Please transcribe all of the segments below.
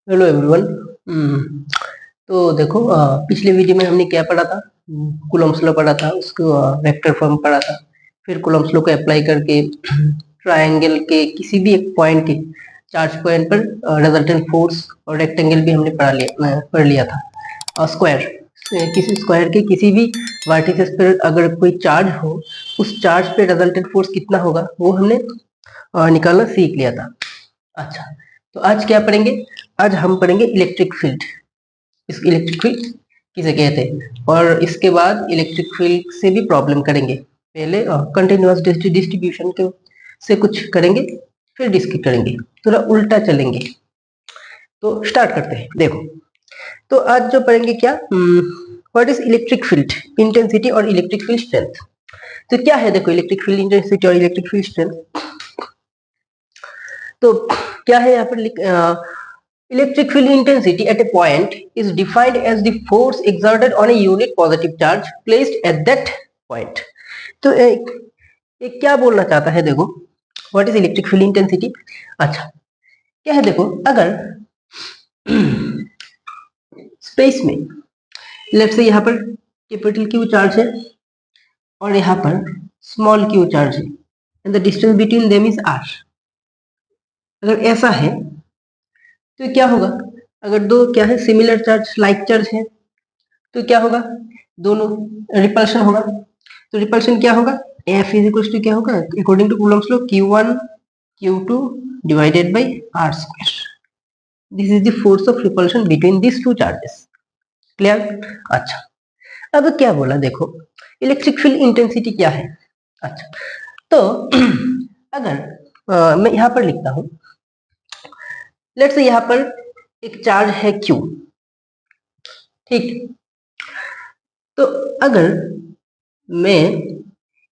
Hello everyone. तो देखो, पिछले वीडियो में हमने क्या पढ़ा था? कूलम्ब्स लॉ पढ़ा था, उसको वेक्टर फॉर्म पढ़ा था। फिर कूलम्ब्स लॉ को अप्लाई करके ट्रायंगल के किसी भी एक पॉइंट के चार्ज पॉइंट पर रिजल्टेंट फोर्स और रेक्टेंगल भी हमने पढ़ लिया था। स्क्वायर, किसी स्क्वायर के किसी भी वर्टिसेस पर अगर कोई चार्ज हो, उस चार्ज पे रिजल्टेंट फोर्स कितना होगा वो हमने निकालना सीख लिया था। अच्छा, तो आज क्या पढ़ेंगे? आज हम पढ़ेंगे इलेक्ट्रिक फील्ड। इस इलेक्ट्रिक फील्ड किसे कहते हैं, और इसके बाद इलेक्ट्रिक फील्ड से भी प्रॉब्लम करेंगे। पहले कंटिन्यूअस डिस्ट्रीब्यूशन के से कुछ करेंगे, फिर डिस्कस करेंगे, थोड़ा उल्टा चलेंगे। तो स्टार्ट करते हैं। देखो, तो आज जो पढ़ेंगे क्या, what is electric field intensity और इलेक्ट्रिक फील्ड स्ट्रेंथ। तो क्या है, देखो, इलेक्ट्रिक फील्ड इंटेंसिटी और इलेक्ट्रिक फील्ड स्ट्रेंथ। तो क्या है यहाँ पर electric field intensity at a point is defined as the force exerted on a unit positive charge placed at that point। तो एक क्या बोलना चाहता है, देखो, what is electric field intensity. अच्छा, क्या है, देखो, अगर स्पेस में लेट्स से यहाँ पर कैपिटल क्यू चार्ज है और यहाँ पर स्मॉल क्यू चार्ज है and the distance between them is R. अगर ऐसा है तो क्या होगा? अगर दो क्या है, सिमिलर चार्ज, लाइक चार्ज है, तो क्या होगा? दोनों रिपल्शन होगा। तो रिपल्शन क्या होगा? F इज इक्वल टू क्या होगा according to Coulomb's law? Q1 Q2 divided by R square. This is the force of repulsion between this two charges. Clear? अच्छा, अब क्या बोला, देखो, इलेक्ट्रिक फील्ड इंटेंसिटी क्या है। अच्छा, तो अगर मैं यहाँ पर लिखता हूँ, लेट्स से यहाँ पर एक चार्ज है Q, ठीक। तो अगर मैं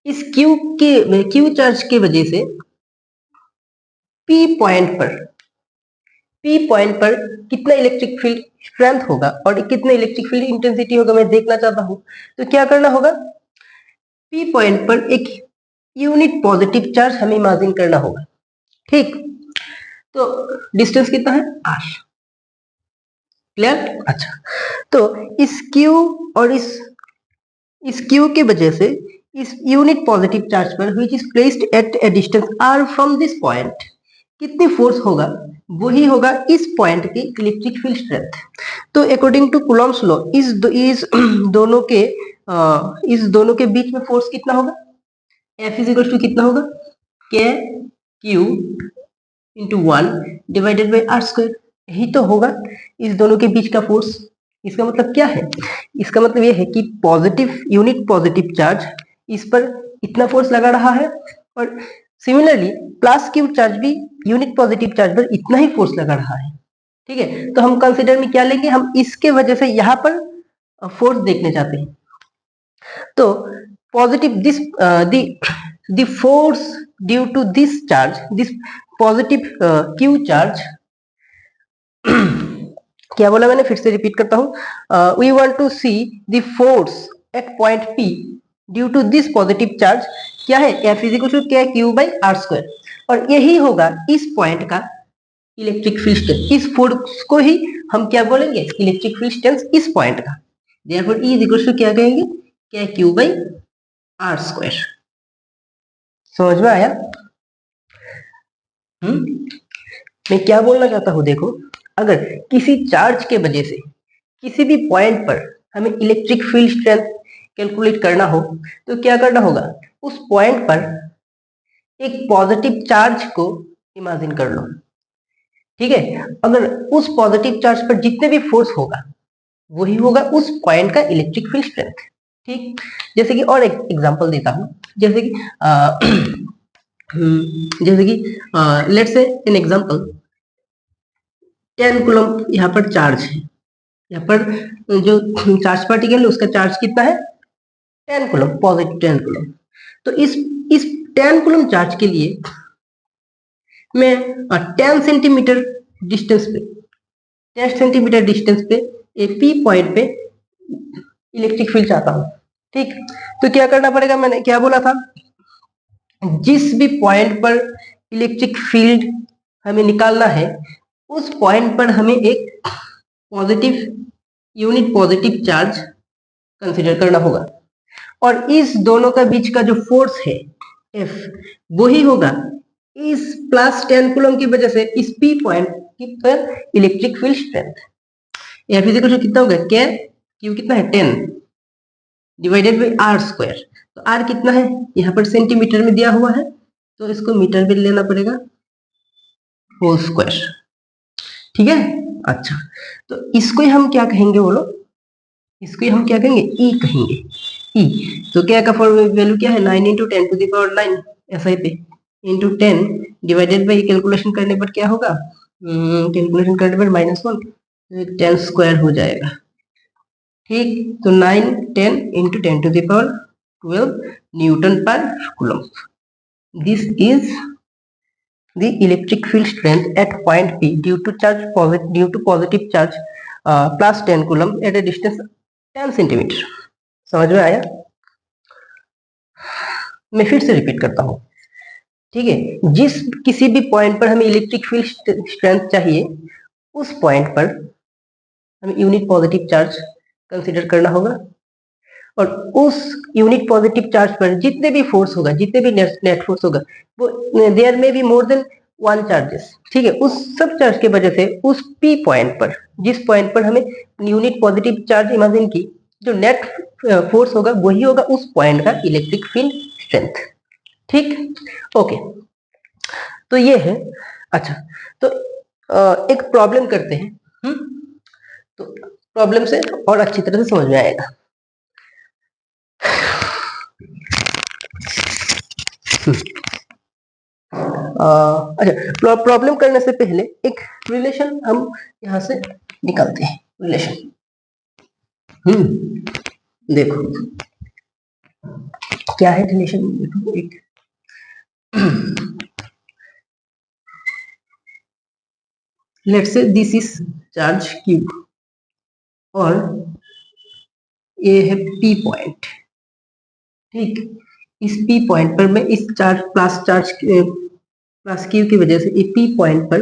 इस क्यू चार्ज की वजह से पी पॉइंट पर कितना इलेक्ट्रिक फील्ड स्ट्रेंथ होगा और कितना इलेक्ट्रिक फील्ड इंटेंसिटी होगा मैं देखना चाहता हूं। तो क्या करना होगा? पी पॉइंट पर एक यूनिट पॉजिटिव चार्ज हमें इमेजिन करना होगा, ठीक। तो डिस्टेंस कितना है? आर। क्लियर? अच्छा, तो इस क्यू और इस क्यू की वजह से इस यूनिट पॉजिटिव चार्ज पर which is placed at a distance R from this point कितनी फोर्स होगा? वही होगा इस पॉइंट की इलेक्ट्रिक फील्ड स्ट्रेंथ। तो अकॉर्डिंग टू कूलम्ब्स लॉ इस दोनों के बीच में फोर्स कितना होगा? F इज इक्वल टू कितना होगा? K Q into 1 divided by R square. यही तो होगा इस दोनों के बीच का फोर्स। इसका मतलब क्या है? इसका मतलब यह है कि पॉजिटिव यूनिट पॉजिटिव चार्ज इस पर इतना फोर्स लगा रहा है, और सिमिलरली प्लस क्यू चार्ज भी यूनिट पॉजिटिव चार्ज पर इतना ही फोर्स लगा रहा है, ठीक है। तो हम कंसीडर में क्या लेंगे? हम इसके वजह से यहाँ पर फोर्स देखने चाहते हैं। तो positive the force due to this charge, this positive Q charge क्या बोला मैंने? फिर से रिपीट करता हूं। We want to see the force at point P due to this positive charge. क्या है? F is equal to K Q by R square, और यही होगा इस पॉइंट का इलेक्ट्रिक फील्ड स्ट्रेंथ। इस फोर्स को ही हम क्या बोलेंगे? इलेक्ट्रिक फील्ड स्ट्रेंथ इस पॉइंट का। Therefore E is equal to क्या कहेंगे? के क्यू बाई आर स्क्वायर। समझ में आया? मैं क्या बोलना चाहता हूं, देखो, अगर किसी चार्ज के वजह से किसी भी पॉइंट पर हमें इलेक्ट्रिक फील्ड स्ट्रेंथ कैलकुलेट करना हो, तो क्या करना होगा? उस पॉइंट पर एक पॉजिटिव चार्ज को इमेजिन कर लो, ठीक है। अगर उस पॉजिटिव चार्ज पर जितने भी फोर्स होगा वही होगा उस पॉइंट का इलेक्ट्रिक फील्ड स्ट्रेंथ, ठीक। जैसे कि और एक एग्जांपल देता हूं, जैसे कि let's say an example 10 coulomb यहाँ पर चार्ज है। यहाँ पर जो चार्ज पार्टिकल है उसका चार्ज कितना है? 10 कूलम, पॉजिटिव 10 कूलम। तो इस 10 कूलम चार्ज के लिए मैं 10 सेंटीमीटर डिस्टेंस पे 10 सेंटीमीटर डिस्टेंस पे एक पी पॉइंट पे इलेक्ट्रिक फील्ड चाहता हूँ, ठीक। तो क्या करना पड़ेगा? मैंने क्या बोला था? जिस भी पॉइंट पर इलेक्ट्रिक फील्ड हमें निकालना है, उस पॉइंट पर हमें एक positive unit positive charge consider करना होगा, और इस दोनों का बीच का जो फोर्स है F, वही होगा इस प्लस 10 कूलम की वजह से इस P पॉइंट पर electric field strength. F is equal to कितना होगा, क्या Q कितना है 10 डिवाइडेड बाई आर स्क्वायर। तो आर कितना है, यहाँ पर सेंटीमीटर में दिया हुआ है, तो इसको मीटर में लेना पड़ेगा, होल स्क्वायर। ठीक है, अच्छा, तो इसको हम क्या कहेंगे बोलो, इसको हम क्या कहेंगे, ई कहेंगे, ई। तो क्या का वैल्यू क्या है, 9 into 10 to the power 9 SI पे इंटू 10 डिवाइडेड बाई, कैलकुलेशन करने पर क्या होगा, कैलकुलेशन करने पर -1, 10 स्क्वायर हो जाएगा। ठीक, तो 9 10 into 10 to the power 12 newton per coulomb. This is the electric field strength at point P due to positive charge plus 10 coulomb at a distance 10 centimetre. समझ में आया? मैं फिर से रिपीट करता हूँ, ठीक है, जिस किसी भी पॉइंट पर हमें इलेक्ट्रिक फील्ड स्ट्रेंथ चाहिए, उस पॉइंट पर हमें यूनिट पॉजिटिव चार्ज कंसिडर करना होगा, और उस यूनिट पॉजिटिव चार्ज पर जितने भी फोर्स होगा, जितने भी नेट फोर्स होगा, वो देयर में बी मोर देन 1 चार्जेस, ठीक है, उस सब चार्ज की वजह से उस पी पॉइंट पर, जिस पॉइंट पर हमें यूनिट पॉजिटिव चार्ज इमेजिन की, जो नेट फोर्स होगा वही होगा उस पॉइंट का इलेक्ट्रिक फील्ड स्ट्रेंथ। ठीक, ओके, तो ये है। अच्छा, तो एक प्रॉब्लम करते हैं, तो प्रॉब्लम से और अच्छी तरह से समझ में आएगा। अच्छा, प्रॉब्लम करने से पहले एक रिलेशन हम यहां से निकालते हैं, रिलेशन। देखो क्या है रिलेशन, देखो एक let's say this is charge Q और ये है P पॉइंट। ठीक, इस P पॉइंट पर मैं इस चार्ज प्लस Q की वजह से इस P पॉइंट पर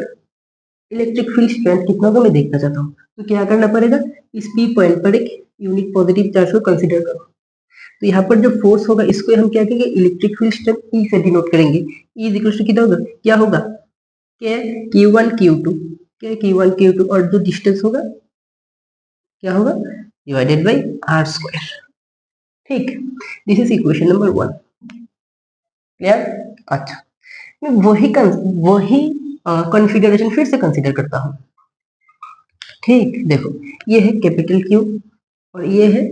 इलेक्ट्रिक फील्ड स्ट्रेंथ कितना होगा मैं देखना चाहता हूँ। तो क्या करना पड़ेगा, इस P पॉइंट पर एक यूनिट पॉजिटिव चार्ज को कंसीडर करो। तो यहाँ पर जो फोर्स होगा इसको हम क्या कहेंगे, इलेक्ट्रिक फील्ड स्ट्रेंथ E से डिनोट करेंगे। E इज इक्वल टू कितना होगा, क्या होगा, के Q1 Q2, के Q1 Q2, और जो डिस्टेंस होगा क्या होगा, डिवाइडेड बाई आर स्क्वायर। ठीक, this is equation number 1। Clear? अच्छा, मैं वही कॉन्फ़िगरेशन फिर से कंसीडर करता हूँ। ठीक, देखो ये है कैपिटल Q और ये है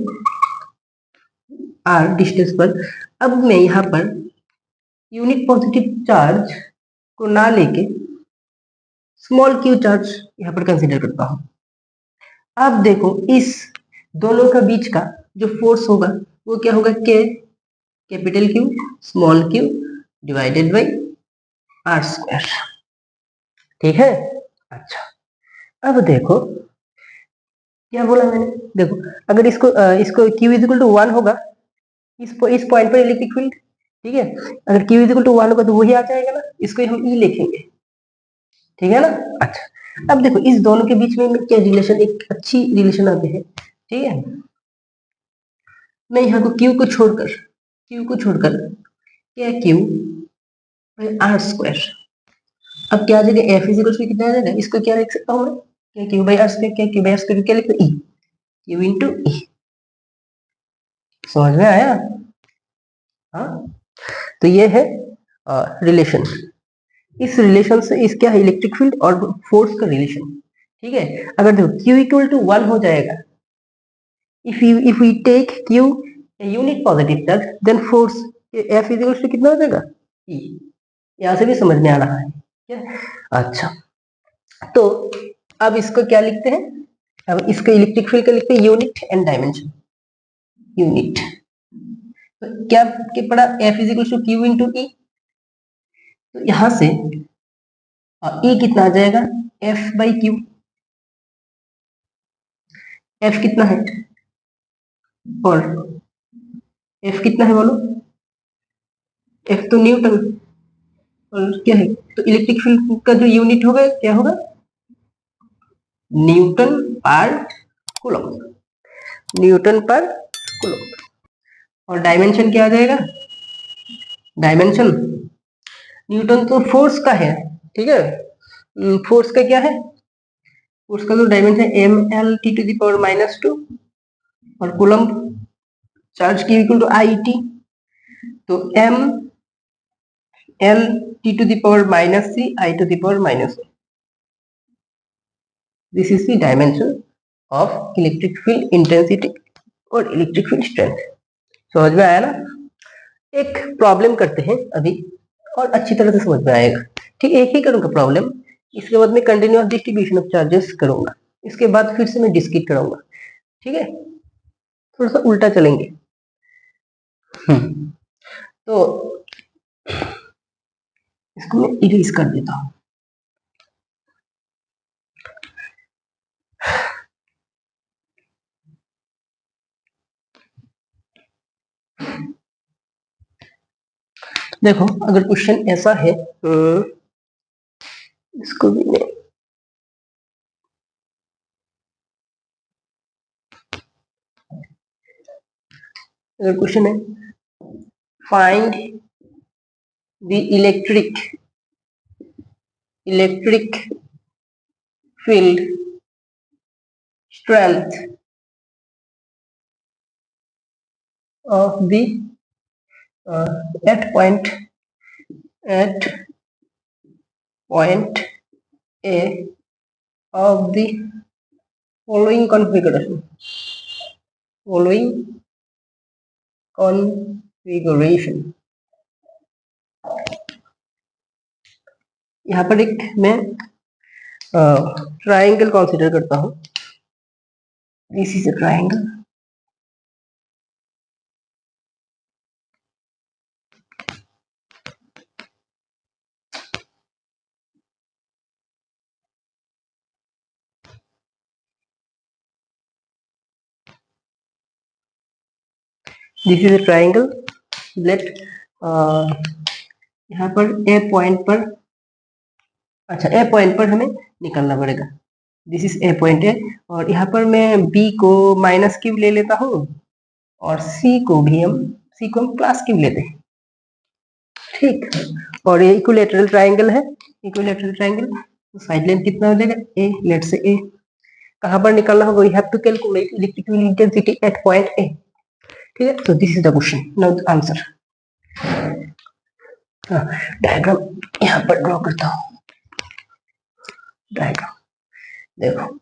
R डिस्टेंस पर। अब मैं यहाँ पर यूनिट पॉजिटिव चार्ज को ना लेके स्मॉल q चार्ज यहाँ पर कंसीडर करता हूँ। अब देखो इस दोनों का बीच का जो फोर्स होगा वो क्या होगा, K capital Q small q divided by R square. ठीक है, अच्छा, अब देखो क्या बोला मैंने, देखो अगर इसको Q इज इक्वल टू 1 होगा, इस पॉइंट पर इलेक्ट्रिक फील्ड, ठीक है, अगर Q इज इक्वल टू 1 होगा तो वही आ जाएगा ना, इसको हम E लिखेंगे। ठीक है ना? अच्छा, अब देखो इस दोनों के बीच में क्या रिलेशन, एक अच्छी रिलेशन आते हैं। ठीक है, मैं यहाँ को Q को छोड़कर क्या Q आर स्क्वायर। अब क्या आ जाएगा, F इज इक्वल टू कितना आ जाएगा, इसको क्या लिख सकता हूँ मैं, क्या Q बाई आर स्क्वायर, क्या Q बाई आर स्क्वायर क्या लिखते हैं, E, Q इंटू E। समझ में आया? हाँ, तो ये है रिलेशन। इस रिलेशन से इस क्या है, इलेक्ट्रिक फील्ड और फोर्स का रिलेशन। ठीक है, अगर देखो Q इक्वल टू 1 हो जाएगा, if we take Q a unit positive charge, then force F is equal to कितना हो जाएगा, E। यहाँ से भी समझ में आ रहा है क्या? अच्छा, तो अब इसको क्या लिखते हैं, अब इसको इलेक्ट्रिक फील्ड का लिखते हैं यूनिट एंड डायमेंशन। यूनिट तो क्या पड़ा, F is equal to Q into E। तो यहाँ से E कितना आ जाएगा, F बाई Q। F कितना है, और F कितना है बोलो, F तो न्यूटन। और क्या है, तो इलेक्ट्रिक फील्ड का जो यूनिट होगा क्या होगा, Newton per coulomb, Newton per coulomb. और डायमेंशन क्या आ जाएगा, डायमेंशन, न्यूटन तो फोर्स का है, ठीक है, फोर्स का क्या है, फोर्स का जो dimension M L T to the power -2, और कूलम चार्ज की इक्वल टू आई टी, तो M L T to the power -c I to the power -1। This is the dimension of electric field intensity और electric field strength. समझ में आया ना। एक problem करते हैं अभी, और अच्छी तरह से समझ में आएगा। ठीक, एक ही करूंगा प्रॉब्लम, इसके बाद में कंटिन्यूअस डिस्ट्रीब्यूशन ऑफ चार्जेस करूंगा, इसके बाद फिर से मैं डिस्क्रीट कराऊंगा। ठीक है, थोड़ा सा उल्टा चलेंगे। तो इसको मैं इरेज कर देता हूं। देखो, अगर क्वेश्चन ऐसा है, इसको भी मैं, अगर क्वेश्चन है find the electric field strength of the at point A of the following configuration। यहाँ पर एक मैं ट्राइंगल कंसीडर करता हूँ। This is a triangle, this is a triangle. Let यहाँ पर ए पॉइंट पर, अच्छा ए पॉइंट पर हमें निकलना पड़ेगा। दिस इज ए पॉइंट है, और यहाँ पर मैं बी को -क्यू ले लेता हूँ, और सी को हम प्लस क्यू लेते हैं। ठीक, और ये इक्विलेटरल ट्राइंगल है, इक्विलेटरल ट्राइंगल, तो साइड लेंथ कितना हो जाएगा, ए, लेट से ए। कहां पर निकालना होगा, we have to calculate electrical intensity at point A. ठीक है, तो this is the question, now the answer. Diagram यहाँ पर ड्रॉ करता हूँ, डायग्राम देखो।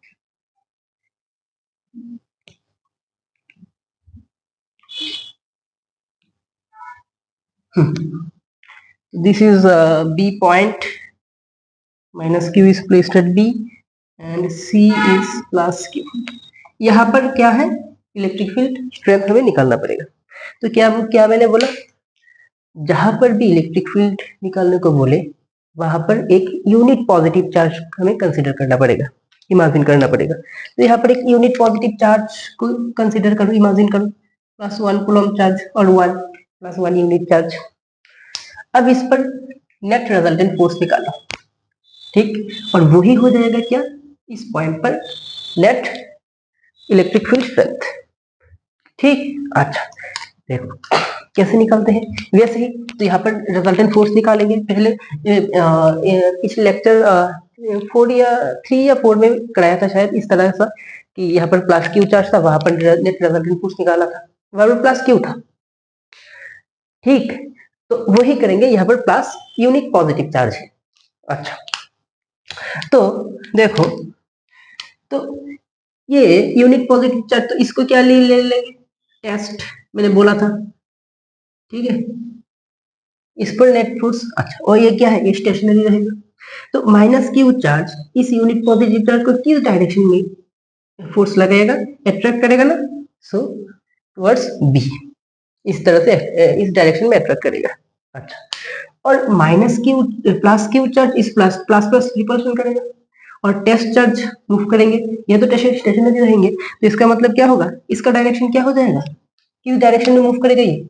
This is B point, minus Q is placed at B and C is plus Q। यहाँ पर क्या है, इलेक्ट्रिक फील्ड स्ट्रेंथ हमें निकालना पड़ेगा। तो क्या मैंने बोला, जहां पर भी इलेक्ट्रिक फील्ड निकालने को बोले, वहां पर एक यूनिट पॉजिटिव चार्ज हमें कंसीडर करना पड़ेगा, इमेजिन करना पड़ेगा। तो यहाँ पर एक यूनिट पॉजिटिव चार्ज को कंसीडर करो, इमेजिन करो, +1 कूलम चार्ज और 1 +1 यूनिट चार्ज। अब इस पर नेट रिजल्टेंट फोर्स निकालो, ठीक, और वही हो जाएगा क्या, इस पॉइंट पर नेट इलेक्ट्रिक फील्ड स्ट्रेंथ। ठीक, अच्छा देखो कैसे निकालते हैं, वैसे ही तो यहाँ पर रिजल्टेंट फोर्स निकालेंगे। पहले पिछले लेक्चर 4 या 3 या 4 में कराया था शायद, इस तरह सा कि यहाँ पर प्लस क्यू चार्ज था, वहां पर नेट रिजल्टेंट फोर्स निकाला था, वहां पर प्लस क्यू था। ठीक, तो वही करेंगे, यहाँ पर प्लस यूनिट पॉजिटिव चार्ज है। अच्छा, तो देखो, तो ये यूनिट पॉजिटिव चार्ज, तो इसको क्या ले लेंगे, टेस्ट, मैंने बोला था। ठीक है, इस पर नेट फोर्स, अच्छा, और ये क्या है, ये स्टेशनरी रहेगा। तो -क्यू चार्ज इस यूनिट पॉजिटिव चार्ज को किस डायरेक्शन में फोर्स लगाएगा, अट्रैक्ट करेगा ना, सो टुवर्ड्स बी, इस तरह से इस डायरेक्शन में अट्रैक्ट करेगा। अच्छा, और +क्यू चार्ज इस प्लस प्लस प्लस रिपल्शन करेगा, और टेस्ट चार्ज मूव करेंगे, ये तो स्टेशनरी रहेंगे, तो इसका मतलब क्या होगा, इसका डायरेक्शन क्या हो जाएगा, किस डायरेक्शन में मूव करेगा, ये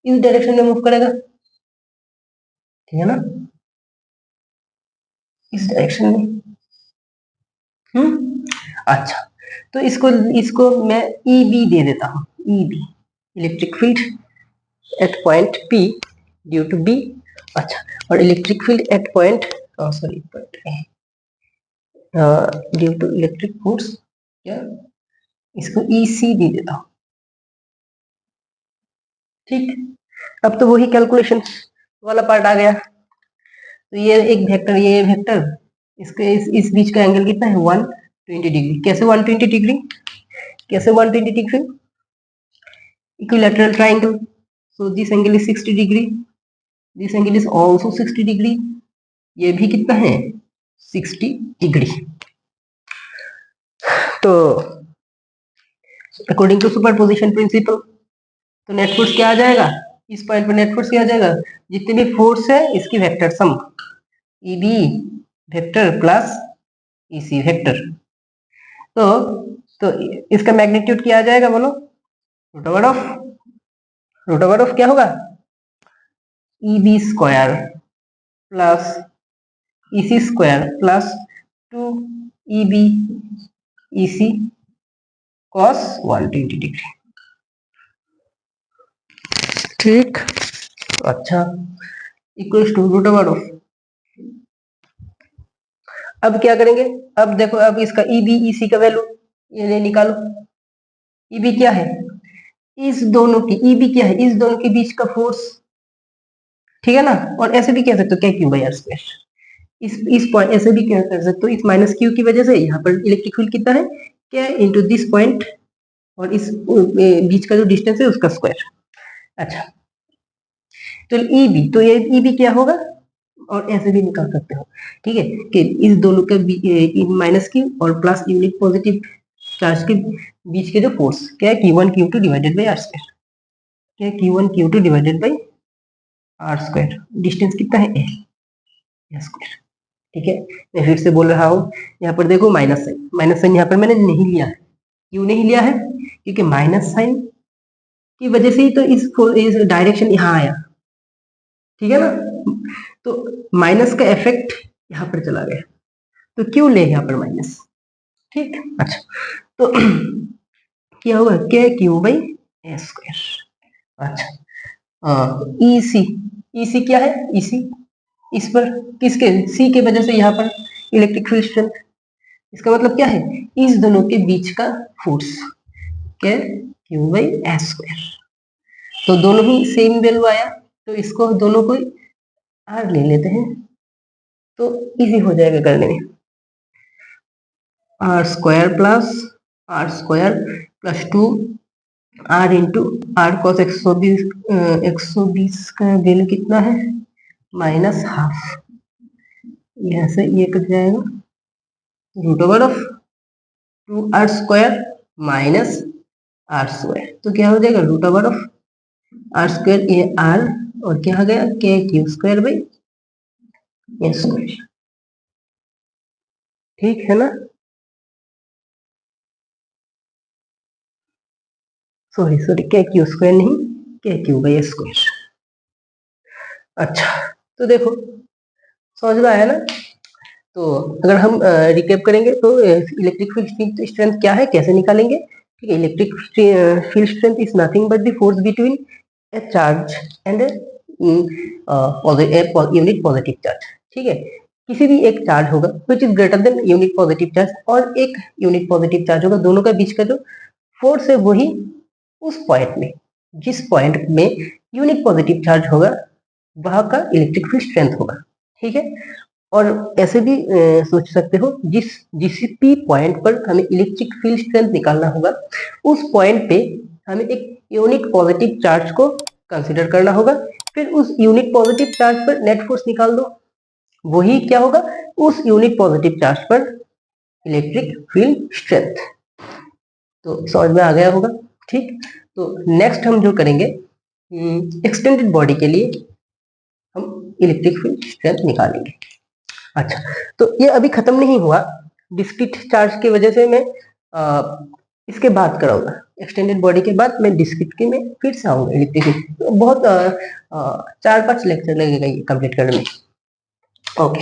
इस डायरेक्शन में मूव करेगा। ठीक है ना, इस डायरेक्शन में। अच्छा, तो इसको इसको मैं ई बी दे देता हूँ, E B, electric field at point P due to B. अच्छा, और electric field at point, sorry, point A due to electric force, क्या, इसको ई सी दे देता हूँ। ठीक, अब तो वही कैलकुलेशन वाला पार्ट आ गया। तो ये एक वेक्टर, ये वेक्टर, इसके इस बीच का एंगल कितना है, 120 डिग्री। कैसे 120 डिग्री, कैसे 120 degree, equilateral triangle, so this angle is 60 degree, this angle is also 60 degree, ये भी कितना है, 60 डिग्री। तो अकॉर्डिंग टू सुपरपोजिशन प्रिंसिपल, तो नेट फोर्स क्या आ जाएगा, इस पॉइंट पर नेट फोर्स क्या आ जाएगा, जितने भी फोर्स है इसकी vector sum, E B vector plus E C vector. तो इसका मैग्नीट्यूड क्या आ जाएगा, बोलो, रूट ओवर ऑफ क्या होगा, E B square plus E C square plus 2 E B E C cos 120 degree. ठीक, अच्छा, equals to root over of, अब क्या करेंगे, अब देखो, अब इसका ई बी ई सी का वैल्यू ये ले निकालो। ई बी क्या है, इस दोनों की, ई बी क्या है, इस दोनों के बीच का फोर्स, ठीक है ना, और ऐसे भी कह सकते हो क्या, क्यू बाई आर स्क्वायर, इस पॉइंट ऐसे भी क्या कर सकते हो, इस माइनस क्यू की वजह से यहाँ पर इलेक्ट्रिक फील्ड कितना है, क्या, इनटू दिस पॉइंट, और इस बीच का जो डिस्टेंस है उसका स्क्वायर। अच्छा, तो ई बी, तो ये ई बी क्या होगा, और ऐसे भी निकाल सकते हो, ठीक है, कि इस दोनों के माइनस क्यू और प्लस यूनिट पॉजिटिव चार्ज के बीच के जो फोर्स, क्या है, Q1 Q2 divided by R square, क्या है, Q1 Q2 divided by R square, distance कितना है, ए स्क्वायर। ठीक है, मैं फिर से बोल रहा हूँ, यहाँ पर देखो माइनस साइन यहाँ पर मैंने नहीं लिया है, क्यों नहीं लिया है, क्योंकि माइनस साइन की वजह से ही तो इस डायरेक्शन यहाँ आया, ठीक है ना, तो माइनस का इफेक्ट यहाँ पर चला गया, तो क्यों ले यहाँ पर माइनस। ठीक, अच्छा, तो क्या होगा, K Q by A square. अच्छा, ई सी क्या है, ई सी, इस पर किसके, सी के वजह से यहाँ पर इलेक्ट्रिक फील्ड स्ट्रेंथ, इसका मतलब क्या है, इस दोनों के बीच का फोर्स, क्या, क्यू बाई ए स्क्वायर। तो दोनों ही सेम वैल्यू आया, तो इसको दोनों को आर ले लेते हैं, तो इजी हो जाएगा करने में, R square plus 2 R into R cos 120 का वैल्यू कितना है, माइनस हाफ, यहाँ से ये कट जाएगा, root over of 2 R square minus R square, तो क्या हो जाएगा, root over of R square, ये आर, और क्या आ गया, K Q square by A square. ठीक है ना, सॉरी के क्यू स्क्वायर नहीं, के क्यू बाई ए स्क्वायर। अच्छा, तो देखो समझ में आया ना, तो अगर हम रिकेप करेंगे तो इलेक्ट्रिक फील्ड स्ट्रेंथ क्या है, कैसे निकालेंगे, ठीक है, electric field strength is nothing but the force between A charge and unit positive charge. ठीक है, किसी भी एक चार्ज होगा which is greater than unit positive charge, और एक यूनिट पॉजिटिव चार्ज होगा, दोनों का बीच का जो फोर्स है वही उस पॉइंट में, जिस पॉइंट में यूनिट पॉजिटिव चार्ज होगा वहां का इलेक्ट्रिक फील्ड स्ट्रेंथ होगा। ठीक है, और ऐसे भी सोच सकते हो, जिस भी पॉइंट पर हमें इलेक्ट्रिक फील्ड स्ट्रेंथ निकालना होगा, उस पॉइंट पे हमें एक यूनिट पॉजिटिव चार्ज को कंसीडर करना होगा, फिर उस यूनिट पॉजिटिव चार्ज पर नेट फोर्स निकाल दो, वही क्या होगा, उस यूनिट पॉजिटिव चार्ज पर इलेक्ट्रिक फील्ड स्ट्रेंथ। तो समझ में आ गया होगा। ठीक, तो नेक्स्ट हम जो करेंगे, एक्सटेंडेड बॉडी के लिए हम इलेक्ट्रिक फील्ड स्ट्रेंथ निकालेंगे। अच्छा, तो ये अभी खत्म नहीं हुआ, डिस्क्रीट चार्ज की वजह से मैं इसके बाद कराऊंगा, एक्सटेंडेड बॉडी के बाद मैं डिस्क्रीट के में फिर से आऊंगा इलिप्टिक। बहुत 4-5 लेक्चर लगेगा ये कंप्लीट करने में। ओके,